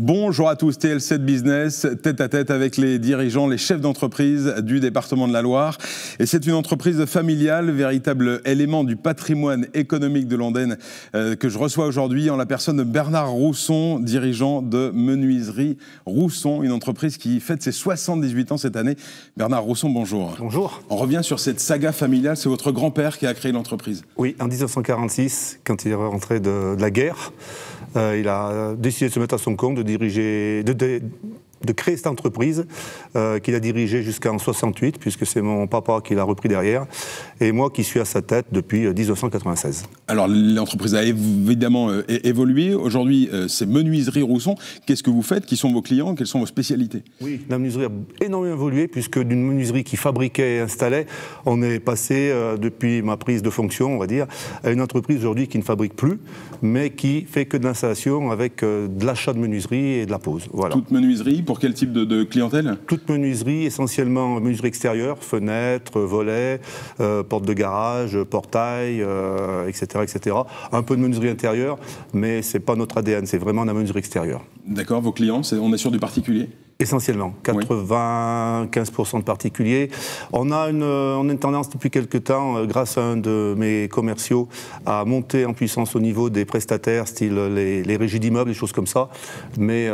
Bonjour à tous, TL7 Business, tête à tête avec les dirigeants, les chefs d'entreprise du département de la Loire. Et c'est une entreprise familiale, véritable élément du patrimoine économique de l'Andaine que je reçois aujourd'hui en la personne de Bernard Rousson, dirigeant de Menuiserie Rousson, une entreprise qui fête ses 78 ans cette année. Bernard Rousson, bonjour. Bonjour. On revient sur cette saga familiale, c'est votre grand-père qui a créé l'entreprise. Oui, en 1946, quand il est rentré de la guerre, il a décidé de se mettre à son compte, de créer cette entreprise qu'il a dirigée jusqu'en 68, puisque c'est mon papa qui l'a repris derrière, et moi qui suis à sa tête depuis 1996. Alors l'entreprise a évidemment évolué. Aujourd'hui, c'est Menuiserie Rousson. Qu'est-ce que vous faites? Qui sont vos clients? Quelles sont vos spécialités? Oui, la menuiserie a énormément évolué, puisque d'une menuiserie qui fabriquait et installait, on est passé, depuis ma prise de fonction, on va dire, à une entreprise aujourd'hui qui ne fabrique plus, mais qui fait que de l'installation avec de l'achat de menuiserie et de la pose. Voilà. Toute menuiserie, pour quel type de clientèle? Toute menuiserie, essentiellement menuiserie extérieure, fenêtres, volets, portes de garage, portail, etc., etc. Un peu de menuiserie intérieure, mais ce n'est pas notre ADN, c'est vraiment la menuiserie extérieure. D'accord, vos clients, on est sur du particulier? Essentiellement, 95% de particuliers. On a une tendance depuis quelques temps, grâce à un de mes commerciaux, à monter en puissance au niveau des prestataires, style les régies d'immeubles, des choses comme ça. Mais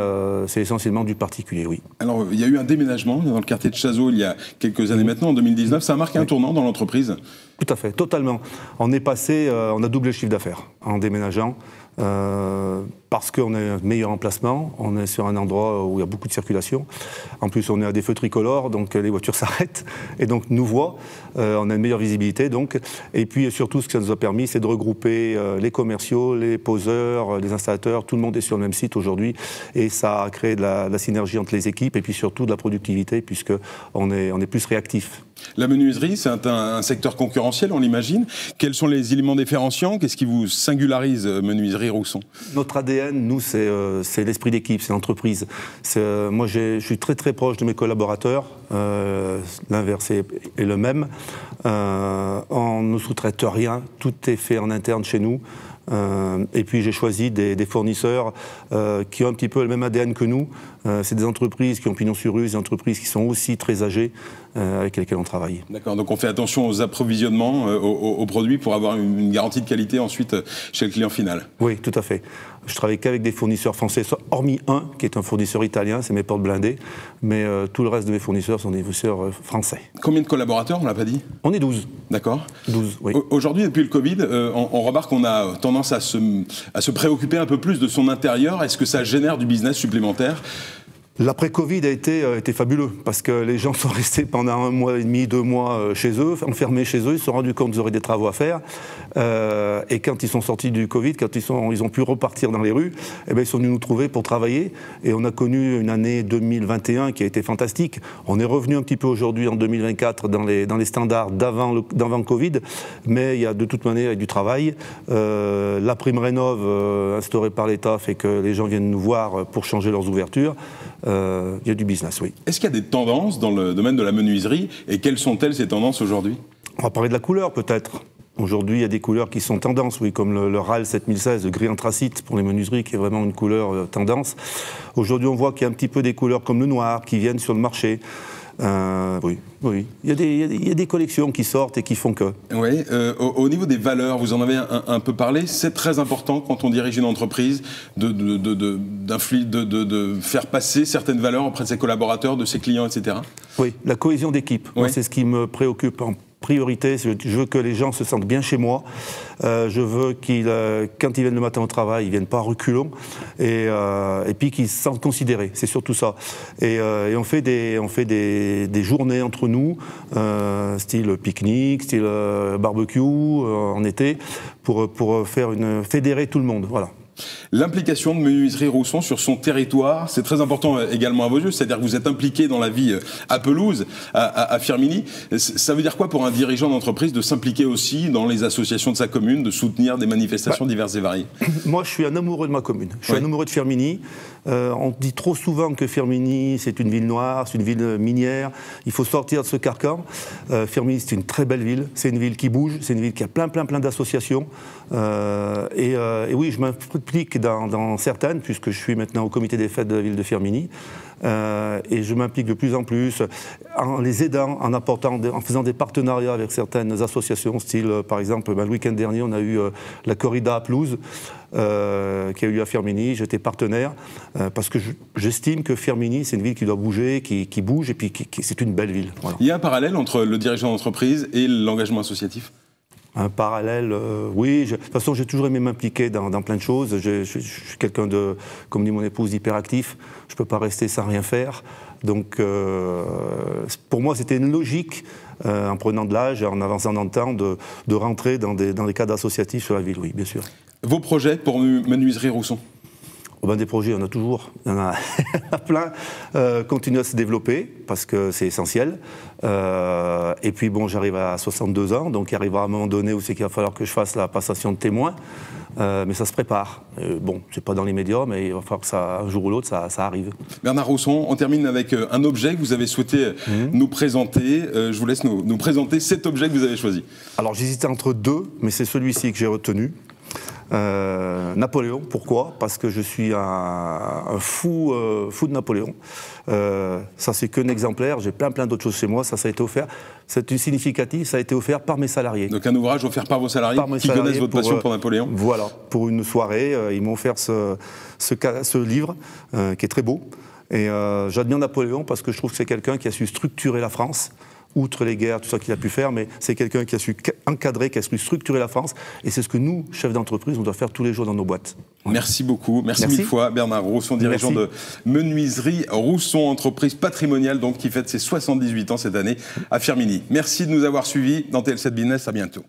c'est essentiellement du particulier, oui. Alors, il y a eu un déménagement dans le quartier de Chazot il y a quelques années maintenant, en 2019. Ça a marqué un tournant dans l'entreprise? Tout à fait, totalement. On est passé, on a doublé le chiffre d'affaires en déménageant. Parce qu'on est un meilleur emplacement, on est sur un endroit où il y a beaucoup de circulation. En plus, on est à des feux tricolores, donc les voitures s'arrêtent et donc nous voient. On a une meilleure visibilité, donc. Et puis surtout, ce que ça nous a permis, c'est de regrouper les commerciaux, les poseurs, les installateurs. Tout le monde est sur le même site aujourd'hui et ça a créé de la synergie entre les équipes et puis surtout de la productivité puisqu'on est plus réactif. La menuiserie, c'est un secteur concurrentiel, on l'imagine. Quels sont les éléments différenciants? Qu'est-ce qui vous singularise, Menuiserie Rousson? Notre ADN, nous, c'est l'esprit d'équipe, c'est l'entreprise. Moi, je suis très très proche de mes collaborateurs. L'inverse est le même. On ne sous-traite rien, tout est fait en interne chez nous. Et puis j'ai choisi des fournisseurs qui ont un petit peu le même ADN que nous. C'est des entreprises qui ont pignon sur rue, des entreprises qui sont aussi très âgées, avec lesquelles on travaille. D'accord, donc on fait attention aux approvisionnements, aux produits pour avoir une garantie de qualité ensuite chez le client final. Oui, tout à fait. Je travaille qu'avec des fournisseurs français, hormis un qui est un fournisseur italien, c'est mes portes blindées, mais tout le reste de mes fournisseurs sont des fournisseurs français. Combien de collaborateurs, on l'a pas dit? On est 12. D'accord. 12, oui. Aujourd'hui, depuis le Covid, on remarque qu'on a tendance à se préoccuper un peu plus de son intérieur. Est-ce que ça génère du business supplémentaire? L'après-Covid a été fabuleux parce que les gens sont restés pendant 1 mois et demi, 2 mois chez eux, enfermés chez eux, ils se sont rendus compte qu'ils auraient des travaux à faire et quand ils sont sortis du Covid, quand ils ont pu repartir dans les rues, eh bien, ils sont venus nous trouver pour travailler et on a connu une année 2021 qui a été fantastique. On est revenu un petit peu aujourd'hui en 2024 dans les standards d'avant Covid, mais il y a de toute manière du travail. La prime rénov instaurée par l'État fait que les gens viennent nous voir pour changer leurs ouvertures. Il y a du business, oui. Est-ce qu'il y a des tendances dans le domaine de la menuiserie et quelles sont-elles ces tendances aujourd'hui? On va parler de la couleur peut-être. Aujourd'hui, il y a des couleurs qui sont tendances, oui, comme le RAL 7016, le gris anthracite pour les menuiseries, qui est vraiment une couleur tendance. Aujourd'hui, on voit qu'il y a un petit peu des couleurs comme le noir qui viennent sur le marché. Oui. Il y a des collections qui sortent et qui font que. Oui. Au niveau des valeurs, vous en avez un peu parlé. C'est très important quand on dirige une entreprise de faire passer certaines valeurs auprès de ses collaborateurs, de ses clients, etc. Oui, la cohésion d'équipe. Oui. C'est ce qui me préoccupe en priorité. Je veux que les gens se sentent bien chez moi. Je veux quand ils viennent le matin au travail, ils ne viennent pas reculons et puis qu'ils se sentent considérés. C'est surtout ça. Et on fait des journées entre nous, style pique-nique, style barbecue en été, pour fédérer tout le monde. Voilà. L'implication de Menuiserie Rousson sur son territoire, c'est très important également à vos yeux, c'est-à-dire que vous êtes impliqué dans la vie à Pelouse, à Firminy. Ça veut dire quoi pour un dirigeant d'entreprise de s'impliquer aussi dans les associations de sa commune, de soutenir des manifestations diverses et variées? Moi, je suis un amoureux de ma commune. Je suis un amoureux de Firminy. On dit trop souvent que Firminy, c'est une ville noire, c'est une ville minière. Il faut sortir de ce carcan. Firminy, c'est une très belle ville. C'est une ville qui bouge, c'est une ville qui a plein d'associations. Et oui, je m'implique m'implique dans certaines, puisque je suis maintenant au comité des fêtes de la ville de Firminy. Et je m'implique de plus en plus en les aidant, en faisant des partenariats avec certaines associations, style par exemple le week-end dernier on a eu la corrida à Pelouse qui a eu lieu à Firminy. J'étais partenaire parce que j'estime que Firminy c'est une ville qui doit bouger, qui bouge et puis c'est une belle ville. Voilà. Il y a un parallèle entre le dirigeant d'entreprise et l'engagement associatif? Un parallèle, oui. De toute façon, j'ai toujours aimé m'impliquer dans plein de choses. Je suis quelqu'un de, comme dit mon épouse, hyperactif. Je ne peux pas rester sans rien faire. Donc, pour moi, c'était une logique, en prenant de l'âge et en avançant dans le temps, de rentrer dans des cadres associatifs sur la ville, oui, bien sûr. Vos projets pour Menuiserie Rousson? Des projets, il y en a toujours, il y en a plein. Continuer à se développer, parce que c'est essentiel. Et puis bon, j'arrive à 62 ans, donc il arrivera un moment donné où c'est qu'il va falloir que je fasse la passation de témoin. Mais ça se prépare. Bon, c'est pas dans les médias, mais il va falloir que ça, un jour ou l'autre, ça arrive. Bernard Rousson, on termine avec un objet que vous avez souhaité nous présenter. Je vous laisse nous présenter cet objet que vous avez choisi. Alors j'hésitais entre deux, mais c'est celui-ci que j'ai retenu. Napoléon, pourquoi? Parce que je suis un fou de Napoléon. Ça, c'est qu'un exemplaire. J'ai plein d'autres choses chez moi. Ça a été offert. C'est une significative. Ça a été offert par mes salariés. Donc un ouvrage offert par vos salariés qui connaissent votre passion pour Napoléon. Voilà. Pour une soirée, ils m'ont offert ce livre qui est très beau. Et j'admire Napoléon parce que je trouve que c'est quelqu'un qui a su structurer la France. Outre les guerres, tout ça qu'il a pu faire, mais c'est quelqu'un qui a su encadrer, qui a su structurer la France, et c'est ce que nous, chefs d'entreprise, on doit faire tous les jours dans nos boîtes. Merci beaucoup, merci mille fois Bernard Rousson, dirigeant de Menuiserie Rousson, entreprise patrimoniale donc, qui fête ses 78 ans cette année à Firminy. Merci de nous avoir suivis dans TL7 Business, à bientôt.